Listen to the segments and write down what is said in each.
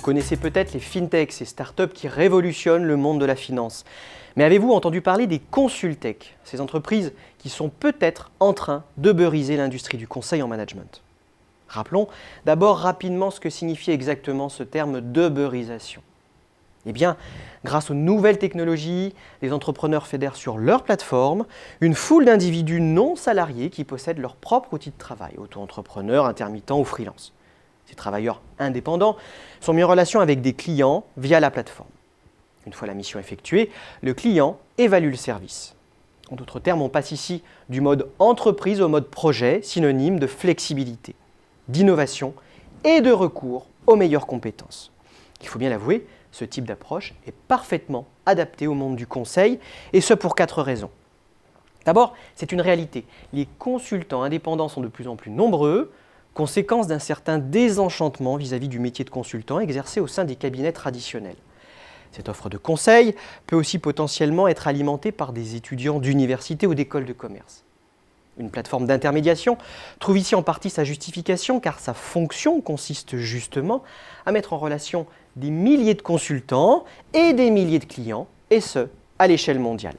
connaissez peut-être les fintechs, ces startups qui révolutionnent le monde de la finance. Mais avez-vous entendu parler des consultech, ces entreprises qui sont peut-être en train d'ubeuriser l'industrie du conseil en management? Rappelons d'abord rapidement ce que signifie exactement ce terme d'uberisation. Eh bien, grâce aux nouvelles technologies, les entrepreneurs fédèrent sur leur plateforme une foule d'individus non salariés qui possèdent leur propre outil de travail, auto-entrepreneurs, intermittents ou freelance. Ces travailleurs indépendants sont mis en relation avec des clients via la plateforme. Une fois la mission effectuée, le client évalue le service. En d'autres termes, on passe ici du mode entreprise au mode projet, synonyme de flexibilité, d'innovation et de recours aux meilleures compétences. Il faut bien l'avouer, ce type d'approche est parfaitement adapté au monde du conseil, et ce pour 4 raisons. D'abord, c'est une réalité. Les consultants indépendants sont de plus en plus nombreux, conséquence d'un certain désenchantement vis-à-vis du métier de consultant exercé au sein des cabinets traditionnels. Cette offre de conseil peut aussi potentiellement être alimentée par des étudiants d'université ou d'écoles de commerce. Une plateforme d'intermédiation trouve ici en partie sa justification car sa fonction consiste justement à mettre en relation des milliers de consultants et des milliers de clients, et ce, à l'échelle mondiale.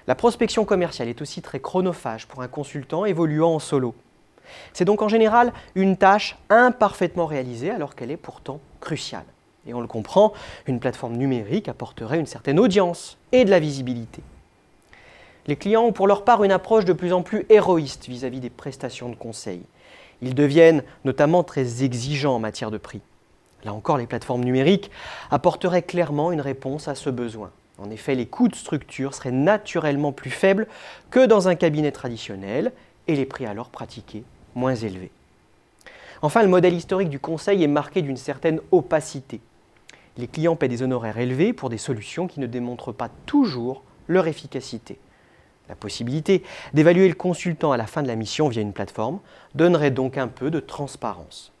La prospection commerciale est aussi très chronophage pour un consultant évoluant en solo. C'est donc en général une tâche imparfaitement réalisée alors qu'elle est pourtant cruciale. Et on le comprend, une plateforme numérique apporterait une certaine audience et de la visibilité. Les clients ont pour leur part une approche de plus en plus héroïste vis-à-vis des prestations de conseil. Ils deviennent notamment très exigeants en matière de prix. Là encore, les plateformes numériques apporteraient clairement une réponse à ce besoin. En effet, les coûts de structure seraient naturellement plus faibles que dans un cabinet traditionnel et les prix alors pratiqués moins élevés. Enfin, le modèle historique du conseil est marqué d'une certaine opacité. Les clients paient des honoraires élevés pour des solutions qui ne démontrent pas toujours leur efficacité. La possibilité d'évaluer le consultant à la fin de la mission via une plateforme donnerait donc un peu de transparence.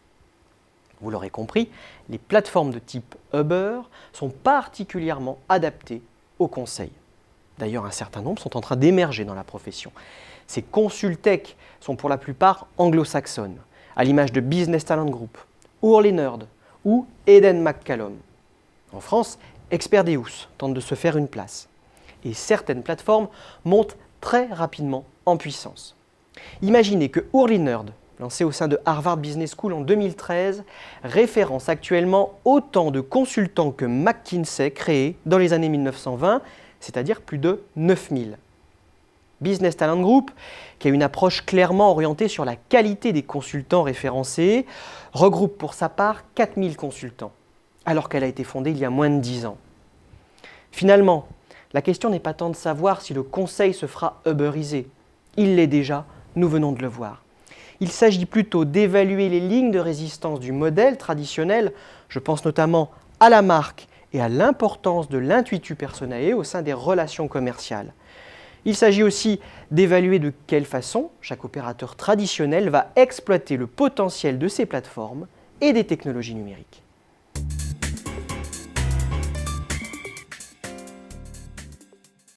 Vous l'aurez compris, les plateformes de type Uber sont particulièrement adaptées au conseil. D'ailleurs, un certain nombre sont en train d'émerger dans la profession. Ces consultech sont pour la plupart anglo-saxonnes, à l'image de Business Talent Group, Hurley Nerd ou Eden McCallum. En France, Experdeus tente de se faire une place. Et certaines plateformes montent très rapidement en puissance. Imaginez que Hurley Nerd, lancé au sein de Harvard Business School en 2013, référence actuellement autant de consultants que McKinsey créé dans les années 1920, c'est-à-dire plus de 9000. Business Talent Group, qui a une approche clairement orientée sur la qualité des consultants référencés, regroupe pour sa part 4000 consultants, alors qu'elle a été fondée il y a moins de 10 ans. Finalement, la question n'est pas tant de savoir si le conseil se fera uberiser. Il l'est déjà, nous venons de le voir. Il s'agit plutôt d'évaluer les lignes de résistance du modèle traditionnel, je pense notamment à la marque et à l'importance de l'intuitu personae au sein des relations commerciales. Il s'agit aussi d'évaluer de quelle façon chaque opérateur traditionnel va exploiter le potentiel de ces plateformes et des technologies numériques.